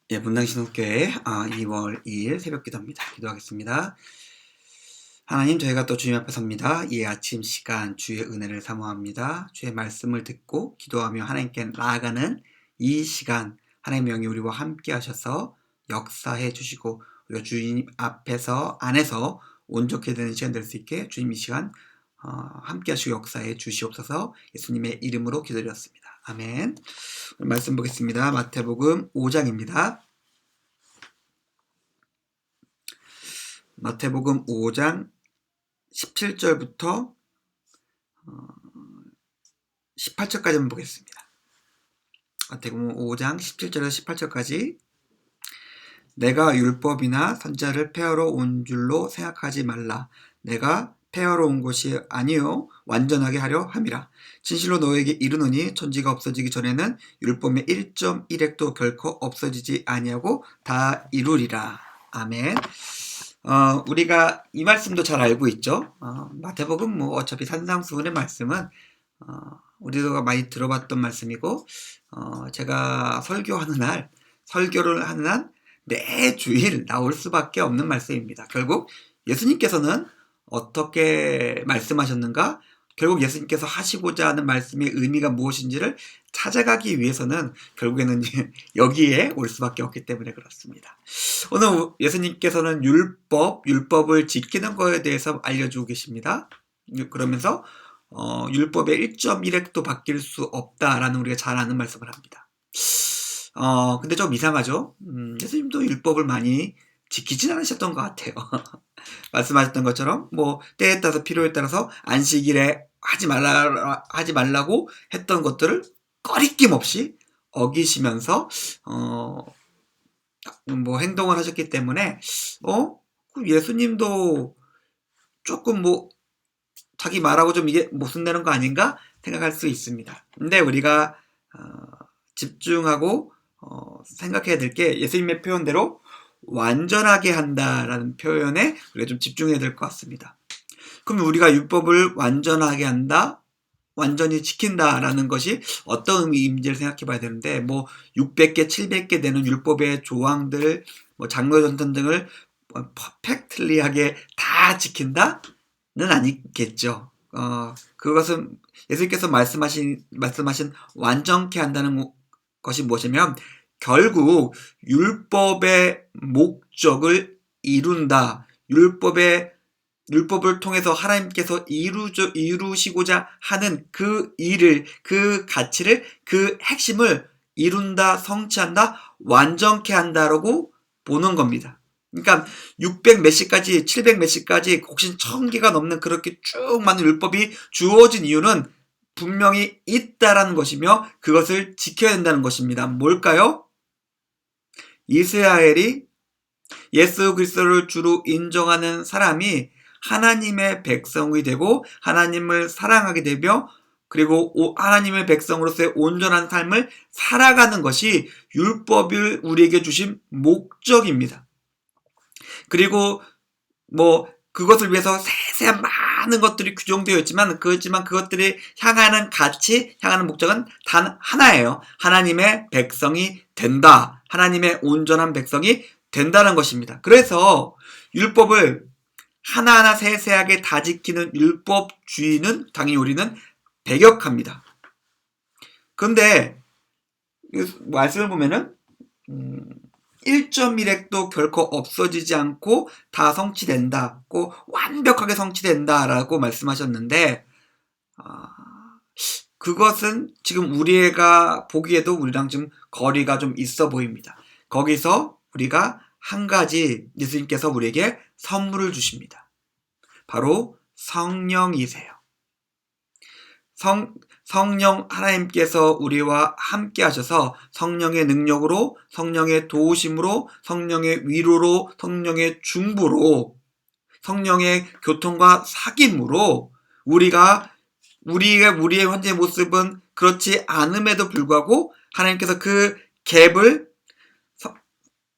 예, 분당신학교회 2월 2일 새벽 기도입니다. 기도하겠습니다. 하나님, 저희가 또 주님 앞에 섭니다. 이 아침 시간 주의 은혜를 사모합니다. 주의 말씀을 듣고 기도하며 하나님께 나아가는 이 시간, 하나님의 영이 우리와 함께 하셔서 역사해 주시고 우리가 주님 앞에서 안에서 온전케 되는 시간 될 수 있게 주님 이 시간 함께 하시고 역사해 주시옵소서. 예수님의 이름으로 기도드렸습니다. 아멘. 오늘 말씀 보겠습니다. 마태복음 5장입니다. 마태복음 5장 17절부터 18절까지 한번 보겠습니다. 마태복음 5장 17절에서 18절까지. 내가 율법이나 선지자를 폐하러 온 줄로 생각하지 말라. 내가 폐하러 온 것이 아니요 완전하게 하려 함이라. 진실로 너에게 이르노니 천지가 없어지기 전에는 율법의 1.1획도 결코 없어지지 아니하고 다 이루리라. 아멘. 우리가 이 말씀도 잘 알고 있죠. 마태복음 어차피 산상수훈의 말씀은 우리가 많이 들어봤던 말씀이고, 제가 설교를 하는 한 매주일 나올 수밖에 없는 말씀입니다. 결국 예수님께서는 어떻게 말씀하셨는가? 결국 예수님께서 하시고자 하는 말씀의 의미가 무엇인지를 찾아가기 위해서는 결국에는 여기에 올 수밖에 없기 때문에 그렇습니다. 오늘 예수님께서는 율법을 지키는 것에 대해서 알려주고 계십니다. 그러면서 율법의 1.1획도 바뀔 수 없다라는 우리가 잘 아는 말씀을 합니다. 근데 좀 이상하죠? 예수님도 율법을 많이 지키진 않으셨던 것 같아요. 말씀하셨던 것처럼 때에 따라서 필요에 따라서 안식일에 하지 말라고 했던 것들을 꺼리낌 없이 어기시면서 행동을 하셨기 때문에 예수님도 조금 자기 말하고 좀 이게 모순되는 거 아닌가 생각할 수 있습니다. 근데 우리가 집중하고 생각해야 될 게 예수님의 표현대로 완전하게 한다라는 표현에 우리가 좀 집중해야 될 것 같습니다. 그럼 우리가 율법을 완전하게 한다, 완전히 지킨다라는 것이 어떤 의미인지를 생각해 봐야 되는데 600개, 700개 되는 율법의 조항들, 장로전선 등을 퍼펙트리하게 다 지킨다는 아니겠죠. 그것은 예수님께서 말씀하신 완전케 한다는 것이 무엇이냐면 결국 율법의 목적을 이룬다. 율법을 통해서 하나님께서 이루시고자 하는 그 일을, 그 가치를, 그 핵심을 이룬다, 성취한다, 완전케 한다라고 보는 겁니다. 그러니까 600 몇시까지, 700 몇시까지 곡신 1000개가 넘는 그렇게 쭉 많은 율법이 주어진 이유는 분명히 있다라는 것이며 그것을 지켜야 된다는 것입니다. 뭘까요? 이스라엘이 예수 그리스도를 주로 인정하는 사람이 하나님의 백성이 되고 하나님을 사랑하게 되며 그리고 하나님의 백성으로서의 온전한 삶을 살아가는 것이 율법을 우리에게 주신 목적입니다. 그리고 그것을 위해서 세세한 많은 것들이 규정되어 있지만 그것들이 향하는 가치, 향하는 목적은 단 하나예요. 하나님의 백성이 된다. 하나님의 온전한 백성이 된다는 것입니다. 그래서 율법을 하나하나 세세하게 다 지키는 율법주의는 당연히 우리는 배격합니다. 그런데 말씀을 보면은 1.1획도 결코 없어지지 않고 다 성취된다고 완벽하게 성취된다라고 말씀하셨는데 그것은 지금 우리가 보기에도 우리랑 좀 거리가 좀 있어 보입니다. 거기서 우리가 한 가지 예수님께서 우리에게 선물을 주십니다. 바로 성령이세요. 성령 하나님께서 우리와 함께 하셔서 성령의 능력으로, 성령의 도우심으로, 성령의 위로로, 성령의 중보로, 성령의 교통과 사귐으로 우리의 현재 모습은 그렇지 않음에도 불구하고 하나님께서 그 갭을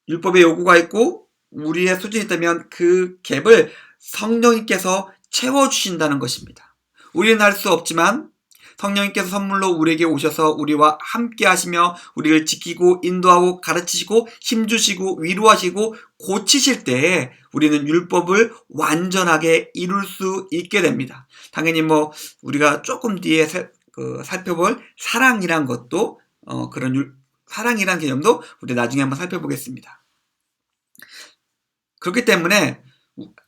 율법의 요구가 있고 우리의 수준이 있다면 그 갭을 성령님께서 채워주신다는 것입니다. 우리는 할 수 없지만 성령님께서 선물로 우리에게 오셔서 우리와 함께 하시며 우리를 지키고 인도하고 가르치시고 힘주시고 위로하시고 고치실 때에 우리는 율법을 완전하게 이룰 수 있게 됩니다. 당연히 우리가 조금 뒤에 살펴볼 사랑이란 것도 사랑이란 개념도 우리 나중에 한번 살펴보겠습니다. 그렇기 때문에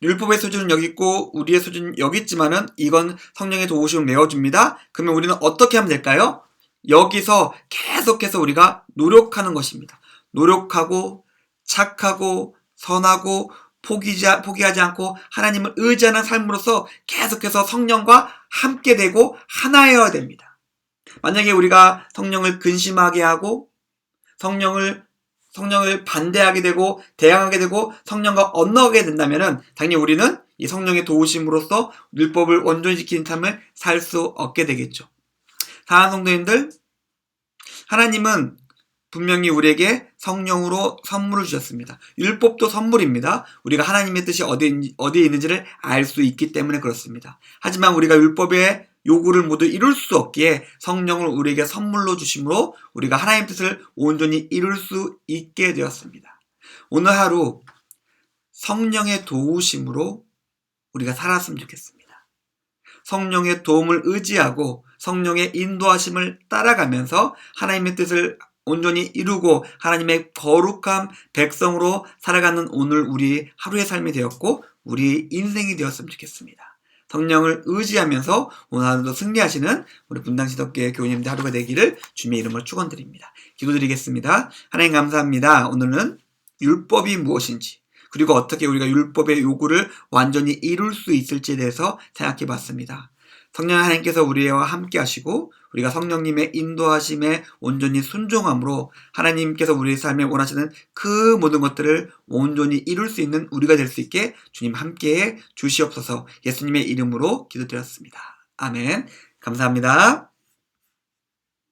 율법의 수준은 여기 있고 우리의 수준은 여기 있지만은 이건 성령의 도우심을 메워줍니다. 그러면 우리는 어떻게 하면 될까요? 여기서 계속해서 우리가 노력하는 것입니다. 노력하고 착하고 선하고 포기하지 않고 하나님을 의지하는 삶으로서 계속해서 성령과 함께 되고 하나여야 됩니다. 만약에 우리가 성령을 근심하게 하고 성령을 반대하게 되고 대항하게 되고 성령과 엇나가게 된다면은 당연히 우리는 이 성령의 도우심으로써 율법을 온전히 지키는 삶을 살 수 없게 되겠죠. 사랑하는 성도님들, 하나님은 분명히 우리에게 성령으로 선물을 주셨습니다. 율법도 선물입니다. 우리가 하나님의 뜻이 어디에 있는지를 알 수 있기 때문에 그렇습니다. 하지만 우리가 율법의 요구를 모두 이룰 수 없기에 성령을 우리에게 선물로 주심으로 우리가 하나님의 뜻을 온전히 이룰 수 있게 되었습니다. 오늘 하루 성령의 도우심으로 우리가 살았으면 좋겠습니다. 성령의 도움을 의지하고 성령의 인도하심을 따라가면서 하나님의 뜻을 온전히 이루고 하나님의 거룩한 백성으로 살아가는 오늘 우리 하루의 삶이 되었고 우리 인생이 되었으면 좋겠습니다. 성령을 의지하면서 오늘 하루도 승리하시는 우리 분당시덕교회 교우님들 하루가 되기를 주님의 이름으로 축원드립니다. 기도드리겠습니다. 하나님 감사합니다. 오늘은 율법이 무엇인지 그리고 어떻게 우리가 율법의 요구를 완전히 이룰 수 있을지에 대해서 생각해 봤습니다. 성령 하나님께서 우리와 함께 하시고 우리가 성령님의 인도하심에 온전히 순종함으로 하나님께서 우리의 삶에 원하시는 그 모든 것들을 온전히 이룰 수 있는 우리가 될 수 있게 주님 함께해 주시옵소서. 예수님의 이름으로 기도드렸습니다. 아멘. 감사합니다.